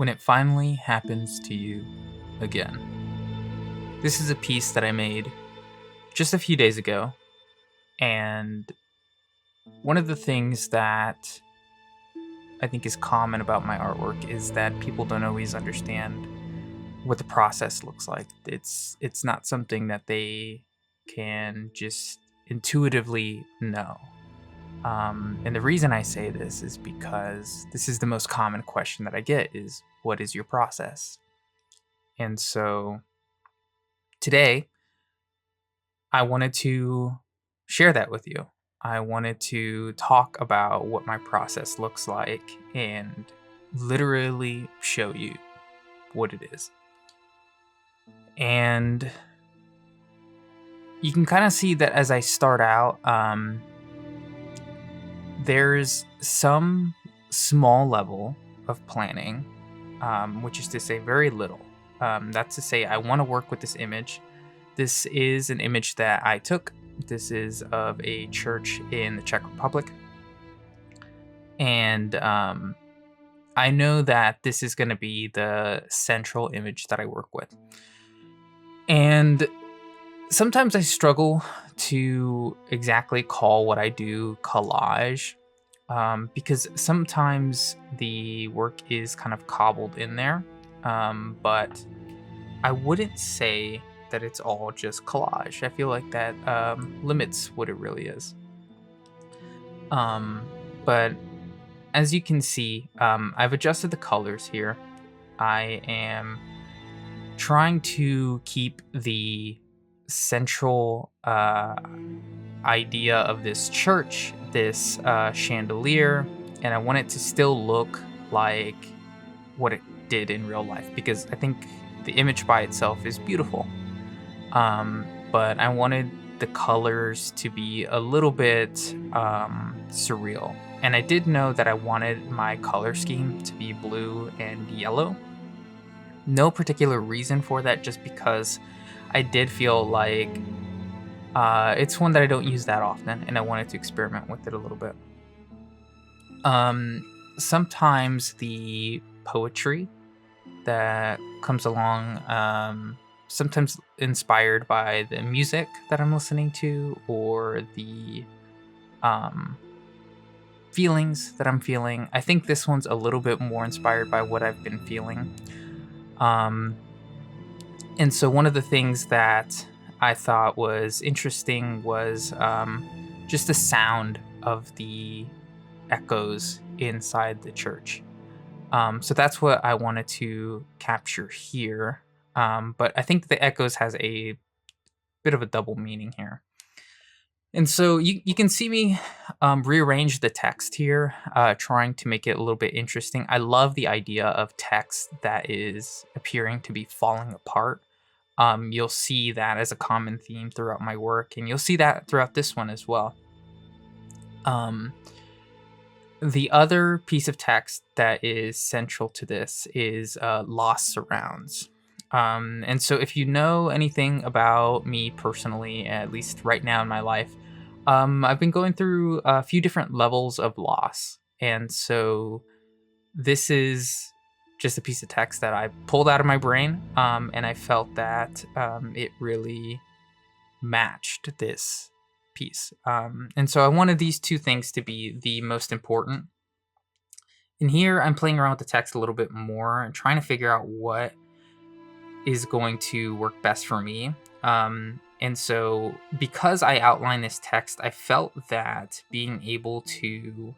When it finally happens to you again. This is a piece that I made just a few days ago, and one of the things that I think is common about my artwork is that people don't always understand what the process looks like. It's not something that they can just intuitively know. And the reason I say this is because this is the most common question that I get is, what is your process? And so today, I wanted to share that with you. I wanted to talk about what my process looks like and literally show you what it is. And you can kind of see that as I start out, there's some small level of planning, which is to say very little. That's to say I want to work with this image. This is an image that I took. This is of a church in the Czech Republic. And I know that this is going to be the central image that I work with. And sometimes I struggle to exactly call what I do collage, because sometimes the work is kind of cobbled in there. But I wouldn't say that it's all just collage. I feel like that limits what it really is. But as you can see, I've adjusted the colors here. I am trying to keep the central idea of this church, this chandelier, and I want it to still look like what it did in real life, because I think the image by itself is beautiful. But I wanted the colors to be a little bit surreal. And I did know that I wanted my color scheme to be blue and yellow. No particular reason for that, just because I did feel like it's one that I don't use that often, and I wanted to experiment with it a little bit. Sometimes the poetry that comes along, sometimes inspired by the music that I'm listening to, or the feelings that I'm feeling. I think this one's a little bit more inspired by what I've been feeling. And so one of the things that I thought was interesting was just the sound of the echoes inside the church. So that's what I wanted to capture here. But I think the echoes has a bit of a double meaning here. And so you can see me rearrange the text here, trying to make it a little bit interesting. I love the idea of text that is appearing to be falling apart. You'll see that as a common theme throughout my work, and you'll see that throughout this one as well. The other piece of text that is central to this is lost surrounds. And so if you know anything about me personally, at least right now in my life, I've been going through a few different levels of loss. And so this is just a piece of text that I pulled out of my brain, and I felt that it really matched this piece. And so I wanted these two things to be the most important. And here I'm playing around with the text a little bit more and trying to figure out what is going to work best for me. And so because I outlined this text, I felt that being able to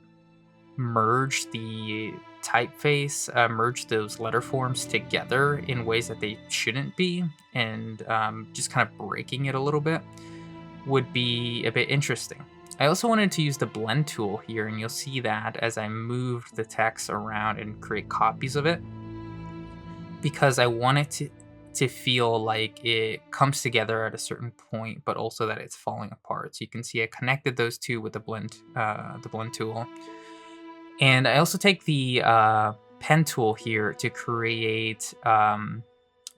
merge the typeface, merge those letter forms together in ways that they shouldn't be, and just kind of breaking it a little bit would be a bit interesting. I also wanted to use the blend tool here, and you'll see that as I moved the text around and create copies of it, because I wanted to feel like it comes together at a certain point, but also that it's falling apart. So you can see I connected those two with the blend tool. And I also take the pen tool here to create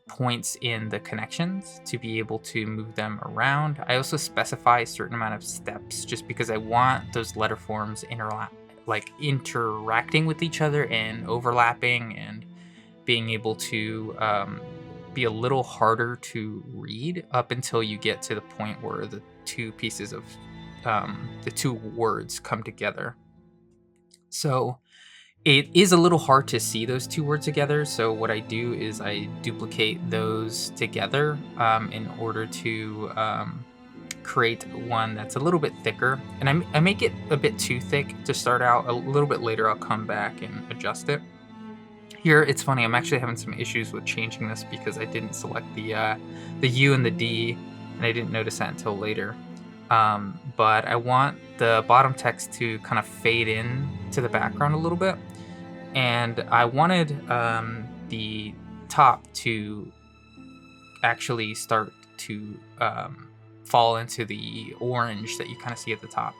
points in the connections to be able to move them around. I also specify a certain amount of steps just because I want those letter forms interacting with each other and overlapping and being able to be a little harder to read up until you get to the point where the two pieces of the two words come together. So it is a little hard to see those two words together. So what I do is I duplicate those together in order to create one that's a little bit thicker. And I make it a bit too thick to start out. A little bit later, I'll come back and adjust it. Here, it's funny, I'm actually having some issues with changing this because I didn't select the U and the D, and I didn't notice that until later. But I want the bottom text to kind of fade in to the background a little bit. And I wanted the top to actually start to fall into the orange that you kind of see at the top.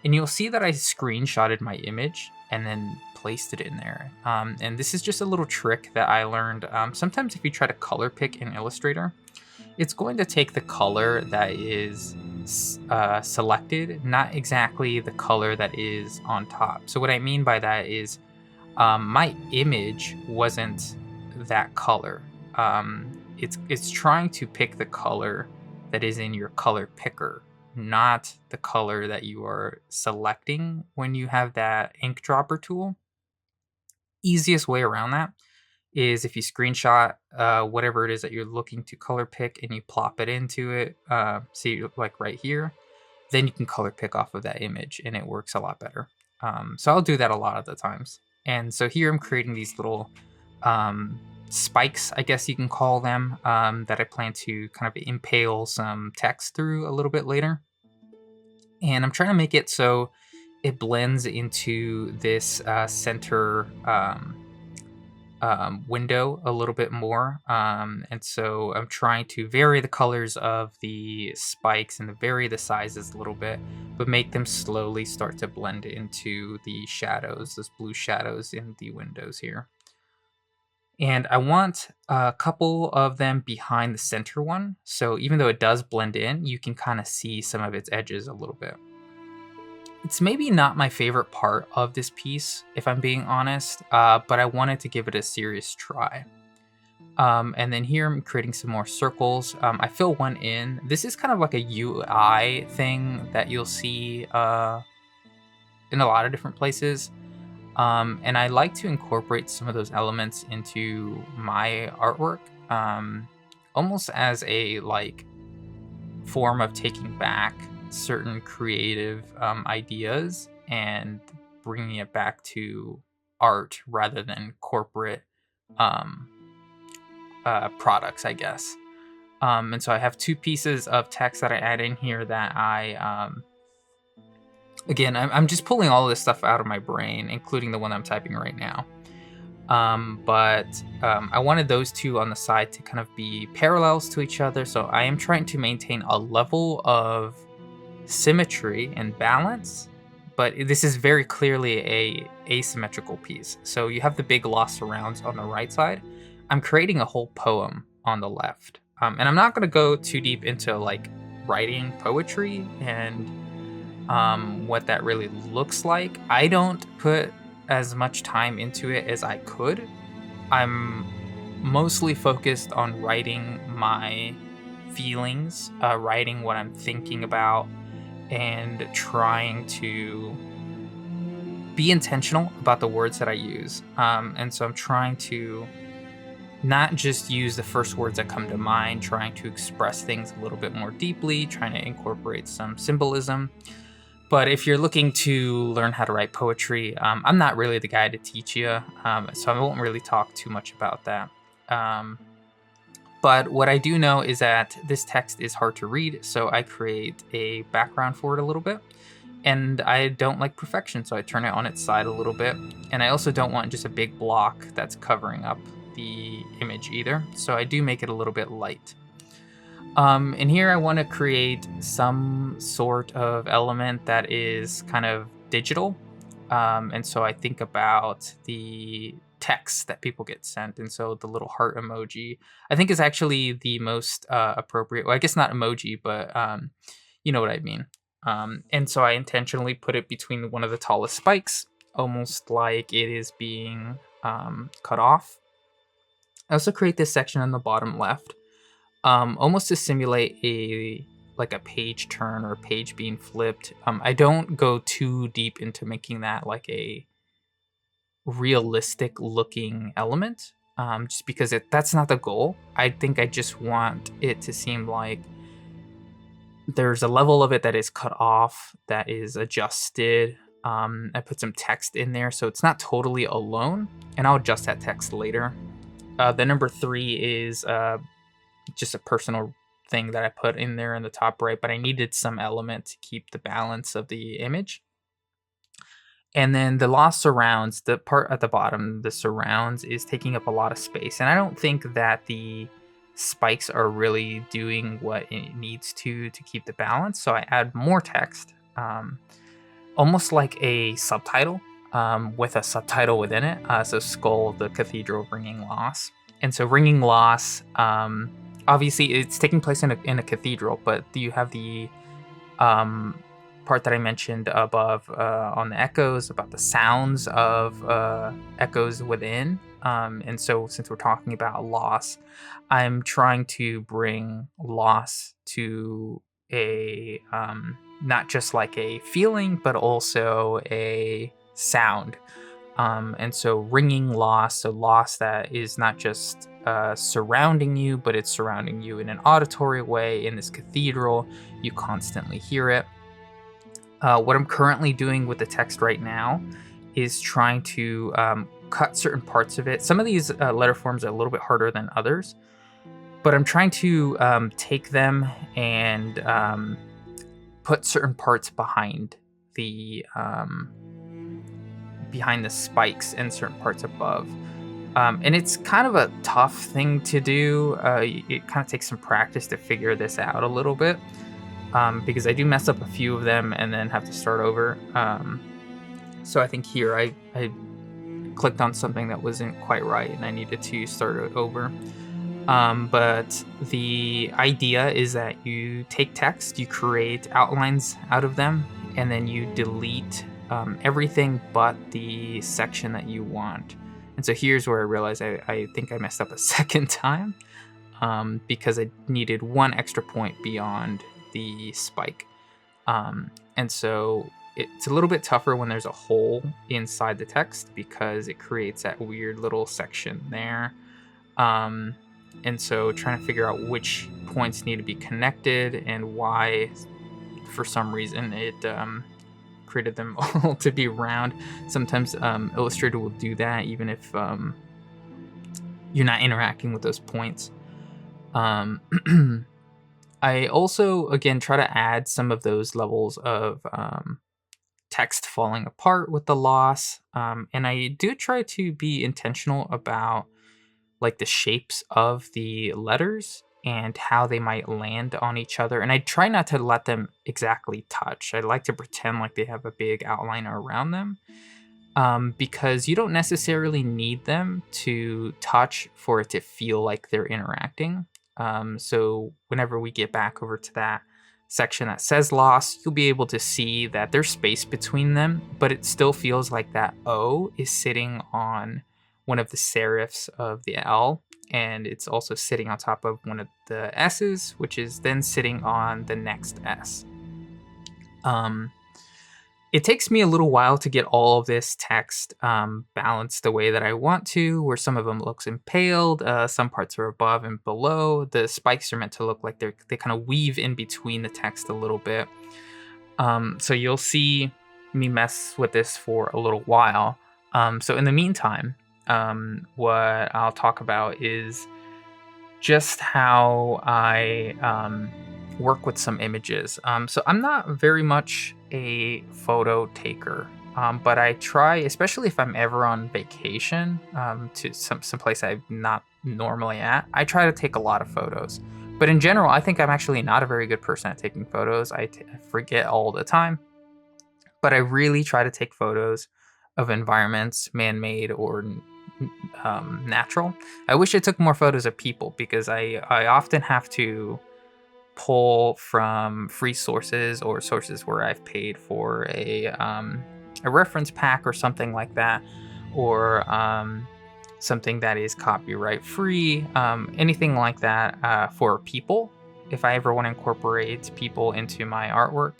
And you'll see that I screenshotted my image and then placed it in there. And this is just a little trick that I learned. Sometimes if you try to color pick in Illustrator, it's going to take the color that is selected, not exactly the color that is on top. So what I mean by that is my image wasn't that color. It's trying to pick the color that is in your color picker, not the color that you are selecting when you have that ink dropper tool. Easiest way around that is if you screenshot whatever it is that you're looking to color pick and you plop it into it, see like right here, then you can color pick off of that image and it works a lot better. So I'll do that a lot of the times. And so here I'm creating these little spikes, I guess you can call them, that I plan to kind of impale some text through a little bit later. And I'm trying to make it so it blends into this center window a little bit more. And so I'm trying to vary the colors of the spikes and vary the sizes a little bit, but make them slowly start to blend into the shadows, those blue shadows in the windows here. And I want a couple of them behind the center one. So even though it does blend in, you can kind of see some of its edges a little bit. It's maybe not my favorite part of this piece, if I'm being honest, but I wanted to give it a serious try. And then here I'm creating some more circles. I fill one in. This is kind of like a UI thing that you'll see in a lot of different places. And I like to incorporate some of those elements into my artwork, almost as a like form of taking back certain creative ideas and bringing it back to art rather than corporate products, I guess. And so I have two pieces of text that I add in here that I again, I'm just pulling all of this stuff out of my brain, including the one I'm typing right now. But I wanted those two on the side to kind of be parallels to each other. So I am trying to maintain a level of symmetry and balance, but this is very clearly a asymmetrical piece. So you have the big lost surrounds on the right side. I'm creating a whole poem on the left. And I'm not going to go too deep into like writing poetry and what that really looks like. I don't put as much time into it as I could. I'm mostly focused on writing my feelings, writing what I'm thinking about, and trying to be intentional about the words that I use. And so I'm trying to not just use the first words that come to mind, trying to express things a little bit more deeply, trying to incorporate some symbolism. But if you're looking to learn how to write poetry, I'm not really the guy to teach you, so I won't really talk too much about that. But what I do know is that this text is hard to read, so I create a background for it a little bit. And I don't like perfection, so I turn it on its side a little bit. And I also don't want just a big block that's covering up the image either, so I do make it a little bit light. And here I want to create some sort of element that is kind of digital. And so I think about the text that people get sent. And so the little heart emoji, I think, is actually the most appropriate. Well, I guess not emoji, but you know what I mean. And so I intentionally put it between one of the tallest spikes, almost like it is being cut off. I also create this section on the bottom left, almost to simulate a page turn or a page being flipped. I don't go too deep into making that like a realistic looking element, just because that's not the goal. I think I just want it to seem like there's a level of it that is cut off, that is adjusted. I put some text in there so it's not totally alone, and I'll adjust that text later. The number 3 is just a personal thing that I put in there in the top right, but I needed some element to keep the balance of the image. And then the lost surrounds, the part at the bottom, the surrounds, is taking up a lot of space. And I don't think that the spikes are really doing what it needs to keep the balance. So I add more text, almost like a subtitle, with a subtitle within it. So Skull, the Cathedral, Ringing Loss. And so Ringing Loss, obviously it's taking place in a cathedral, but you have the part that I mentioned above on the echoes, about the sounds of echoes within. And so since we're talking about loss, I'm trying to bring loss to a not just like a feeling, but also a sound. And so ringing loss, so loss that is not just surrounding you, but it's surrounding you in an auditory way. In this cathedral, you constantly hear it. What I'm currently doing with the text right now is trying to cut certain parts of it. Some of these letter forms are a little bit harder than others, but I'm trying to take them and put certain parts behind the spikes and certain parts above. And it's kind of a tough thing to do. It kind of takes some practice to figure this out a little bit. Because I do mess up a few of them and then have to start over. So I think here I clicked on something that wasn't quite right and I needed to start it over. But the idea is that you take text, you create outlines out of them, and then you delete everything but the section that you want. And so here's where I realized I think I messed up a second time, because I needed one extra point beyond the spike. And so it's a little bit tougher when there's a hole inside the text because it creates that weird little section there. And so trying to figure out which points need to be connected and why, for some reason, it created them all to be round. Sometimes Illustrator will do that even if you're not interacting with those points. I also, again, try to add some of those levels of text falling apart with the loss. And I do try to be intentional about like the shapes of the letters and how they might land on each other. And I try not to let them exactly touch. I like to pretend like they have a big outline around them, because you don't necessarily need them to touch for it to feel like they're interacting. So whenever we get back over to that section that says loss, you'll be able to see that there's space between them, but it still feels like that O is sitting on one of the serifs of the L, and it's also sitting on top of one of the S's, which is then sitting on the next S. It takes me a little while to get all of this text balanced the way that I want to, where some of them looks impaled, some parts are above and below. The spikes are meant to look like they kind of weave in between the text a little bit. So you'll see me mess with this for a little while. So in the meantime, what I'll talk about is just how I work with some images. So I'm not very much a photo taker, but I try, especially if I'm ever on vacation to some place I'm not normally at, I try to take a lot of photos. But in general, I think I'm actually not a very good person at taking photos. I forget all the time. But I really try to take photos of environments, man-made or natural. I wish I took more photos of people because I often have to pull from free sources or sources where I've paid for a reference pack or something like that, or something that is copyright free, anything like that for people. If I ever want to incorporate people into my artwork,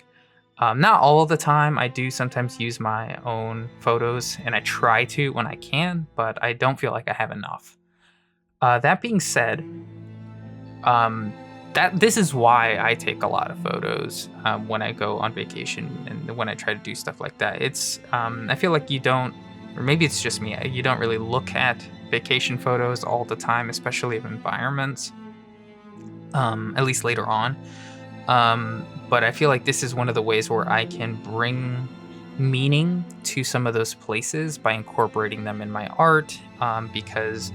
not all of the time. I do sometimes use my own photos, and I try to when I can, but I don't feel like I have enough. That being said, that this is why I take a lot of photos when I go on vacation and when I try to do stuff like that. It's I feel like you don't, or maybe it's just me. You don't really look at vacation photos all the time, especially of environments. At least later on. But I feel like this is one of the ways where I can bring meaning to some of those places by incorporating them in my art, because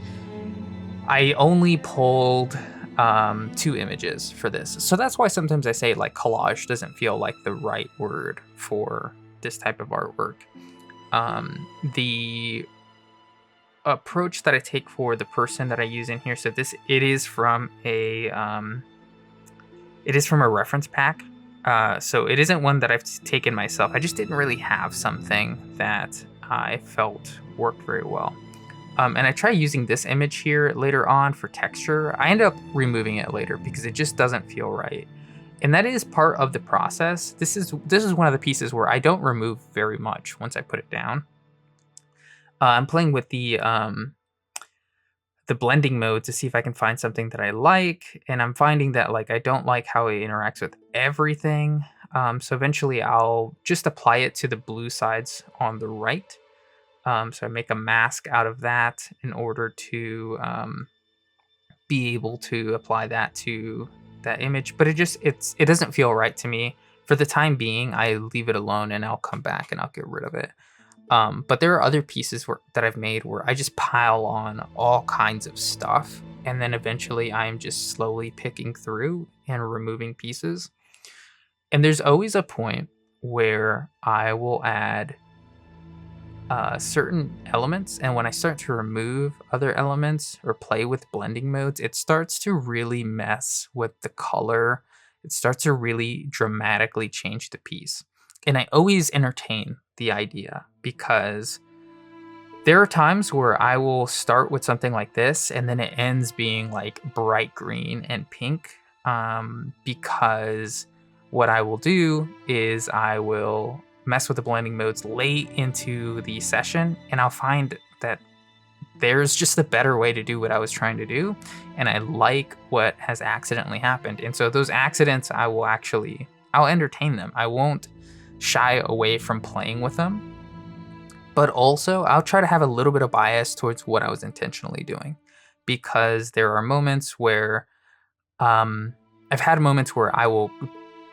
I only pulled 2 images for this. So that's why sometimes I say like collage doesn't feel like the right word for this type of artwork. The approach that I take for the person that I use in here, so it is from a reference pack. So it isn't one that I've taken myself. I just didn't really have something that I felt worked very well. And I try using this image here later on for texture. I end up removing it later because it just doesn't feel right. And that is part of the process. This is one of the pieces where I don't remove very much once I put it down. I'm playing with the blending mode to see if I can find something that I like, and I'm finding that like I don't like how it interacts with everything. So eventually I'll just apply it to the blue sides on the right. So I make a mask out of that in order to be able to apply that to that image. But it doesn't feel right to me. For the time being, I leave it alone and I'll come back and I'll get rid of it. But there are other pieces that I've made where I just pile on all kinds of stuff, and then eventually I'm just slowly picking through and removing pieces. And there's always a point where I will add certain elements, and when I start to remove other elements or play with blending modes, it starts to really mess with the color. It starts to really dramatically change the piece. And I always entertain the idea because there are times where I will start with something like this and then it ends being like bright green and pink, because what I will do is I will mess with the blending modes late into the session, and I'll find that there's just a better way to do what I was trying to do, and I like what has accidentally happened. And so those accidents, I'll entertain them. I won't shy away from playing with them, but also I'll try to have a little bit of bias towards what I was intentionally doing, because there are moments where I've had moments where I will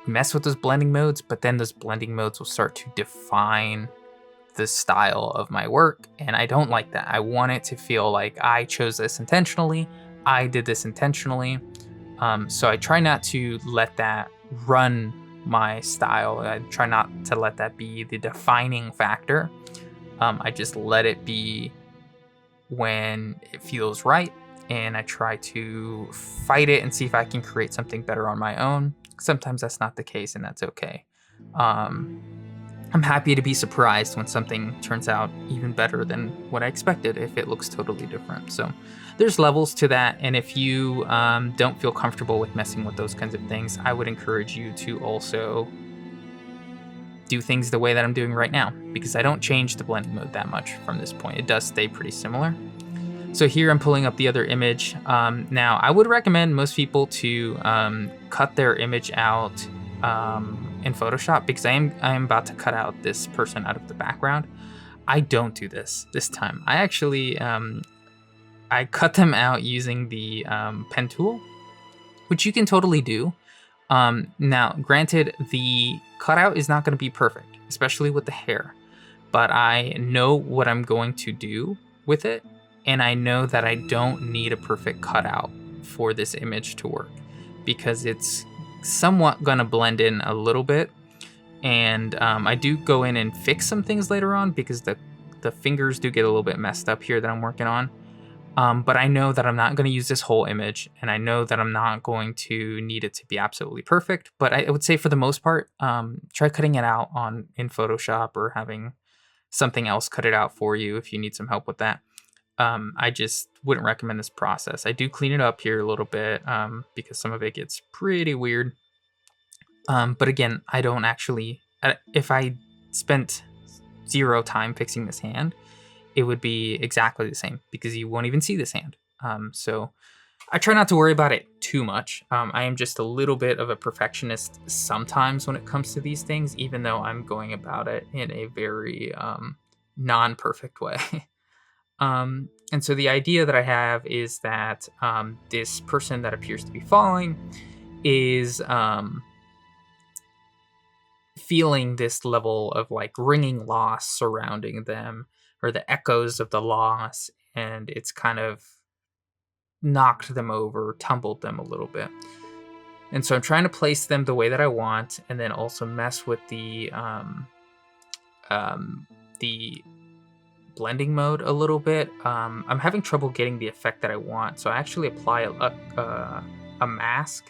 mess with those blending modes, but then those blending modes will start to define the style of my work, and I don't like that. I want it to feel like I chose this intentionally, I did this intentionally. So I try not to let that run my style. I try not to let that be the defining factor. I just let it be when it feels right, and I try to fight it and see if I can create something better on my own. Sometimes that's not the case, and that's okay. I'm happy to be surprised when something turns out even better than what I expected if it looks totally different. So there's levels to that, and if you don't feel comfortable with messing with those kinds of things, I would encourage you to also do things the way that I'm doing right now, because I don't change the blending mode that much from this point. It does stay pretty similar. So here I'm pulling up the other image. Now, I would recommend most people to cut their image out in Photoshop, because I am about to cut out this person out of the background. I don't do this time. I actually I cut them out using the pen tool, which you can totally do. Now, granted, the cutout is not going to be perfect, especially with the hair, but I know what I'm going to do with it, and I know that I don't need a perfect cutout for this image to work, because it's somewhat going to blend in a little bit. And I do go in and fix some things later on, because the fingers do get a little bit messed up here that I'm working on. But I know that I'm not going to use this whole image, and I know that I'm not going to need it to be absolutely perfect. But I would say for the most part, try cutting it out in Photoshop, or having something else cut it out for you if you need some help with that. I just wouldn't recommend this process. I do clean it up here a little bit because some of it gets pretty weird. But again, I don't actually. If I spent 0 time fixing this hand, it would be exactly the same because you won't even see this hand. So I try not to worry about it too much. I am just a little bit of a perfectionist sometimes when it comes to these things, even though I'm going about it in a very non-perfect way. And so the idea that I have is that this person that appears to be falling is feeling this level of like ringing loss surrounding them, or the echoes of the loss, and it's kind of knocked them over, tumbled them a little bit. And so I'm trying to place them the way that I want, and then also mess with the blending mode a little bit. I'm having trouble getting the effect that I want, so I actually apply a mask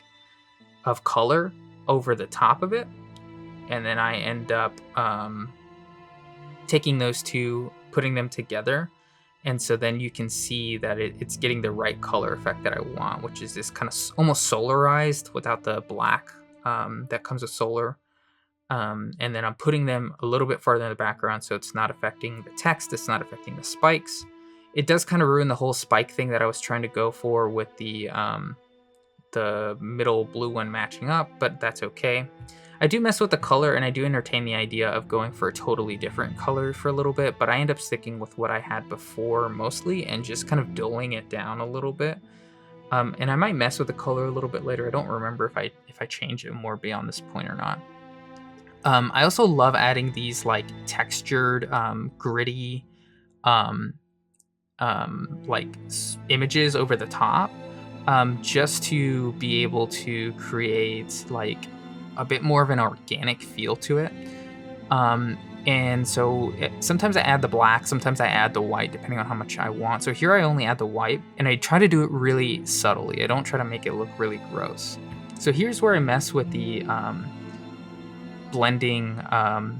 of color over the top of it, and then I end up taking those two, putting them together, and so then you can see that it's getting the right color effect that I want, which is this kind of almost solarized without the black that comes with solar. And then I'm putting them a little bit farther in the background so it's not affecting the text, it's not affecting the spikes. It does kind of ruin the whole spike thing that I was trying to go for with the middle blue one matching up, but that's okay. I do mess with the color, and I do entertain the idea of going for a totally different color for a little bit, but I end up sticking with what I had before mostly and just kind of dulling it down a little bit. And I might mess with the color a little bit later. I don't remember if I change it more beyond this point or not. I also love adding these like textured, gritty, like images over the top, just to be able to create like a bit more of an organic feel to it. And so sometimes I add the black, sometimes I add the white, depending on how much I want. So here I only add the white, and I try to do it really subtly. I don't try to make it look really gross. So here's where I mess with the blending and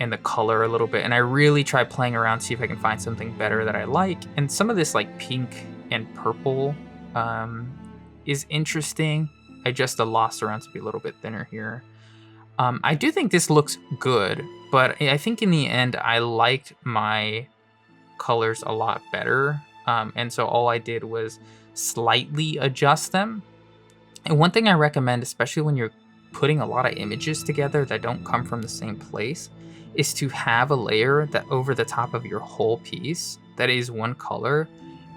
the color a little bit, and I really try playing around, see if I can find something better that I like. And some of this like pink and purple is interesting. I adjust the loss around to be a little bit thinner here. I do think this looks good, but I think in the end I liked my colors a lot better, and so all I did was slightly adjust them. And one thing I recommend, especially when you're putting a lot of images together that don't come from the same place, is to have a layer that over the top of your whole piece that is one color,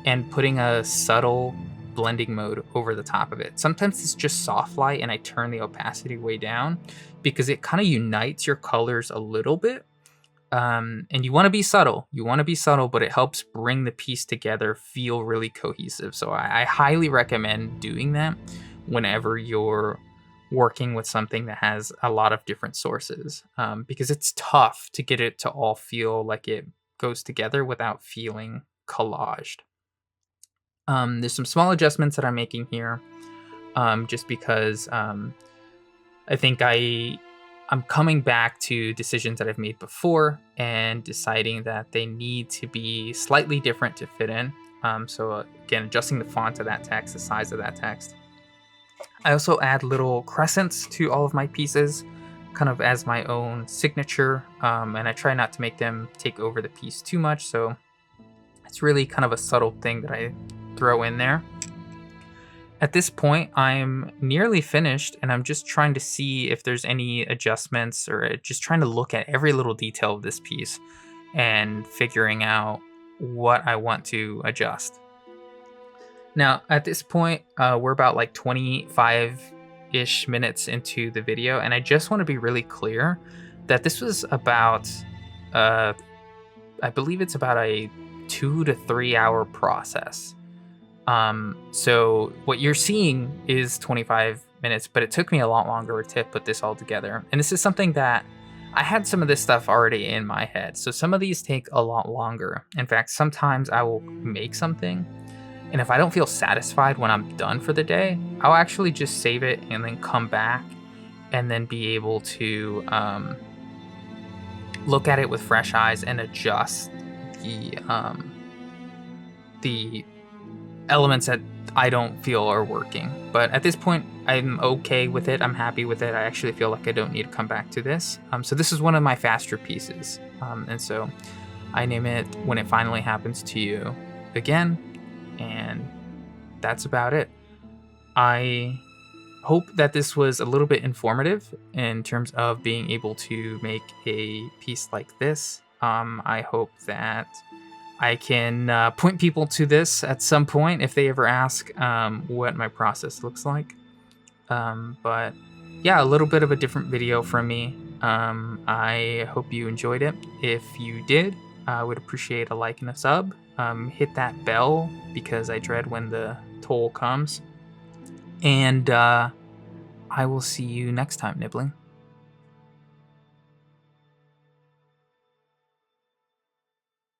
and putting a subtle blending mode over the top of it. Sometimes it's just soft light, and I turn the opacity way down because it kind of unites your colors a little bit. And you want to be subtle. But it helps bring the piece together, feel really cohesive. So I highly recommend doing that whenever you're working with something that has a lot of different sources, because it's tough to get it to all feel like it goes together without feeling collaged. There's some small adjustments that I'm making here, just because I think I'm coming back to decisions that I've made before and deciding that they need to be slightly different to fit in. So again, adjusting the font of that text, the size of that text. I also add little crescents to all of my pieces, kind of as my own signature, and I try not to make them take over the piece too much, so it's really kind of a subtle thing that I throw in there. At this point, I'm nearly finished, and I'm just trying to see if there's any adjustments, or just trying to look at every little detail of this piece and figuring out what I want to adjust. Now, at this point, we're about like 25-ish minutes into the video, and I just want to be really clear that this was about, I believe it's about a 2 to 3 hour process. So what you're seeing is 25 minutes, but it took me a lot longer to put this all together. And this is something that I had some of this stuff already in my head. So some of these take a lot longer. In fact, sometimes I will make something, and if I don't feel satisfied when I'm done for the day, I'll actually just save it and then come back and then be able to look at it with fresh eyes and adjust the elements that I don't feel are working. But at this point, I'm okay with it. I'm happy with it. I actually feel like I don't need to come back to this. So this is one of my faster pieces. And so I name it When It Finally Happens to You Again. And that's about it. I hope that this was a little bit informative in terms of being able to make a piece like this. I hope that I can point people to this at some point if they ever ask what my process looks like. But yeah, a little bit of a different video from me. I hope you enjoyed it. If you did, I would appreciate a like and a sub. Hit that bell because I dread when the toll comes. And I will see you next time, Nibbling.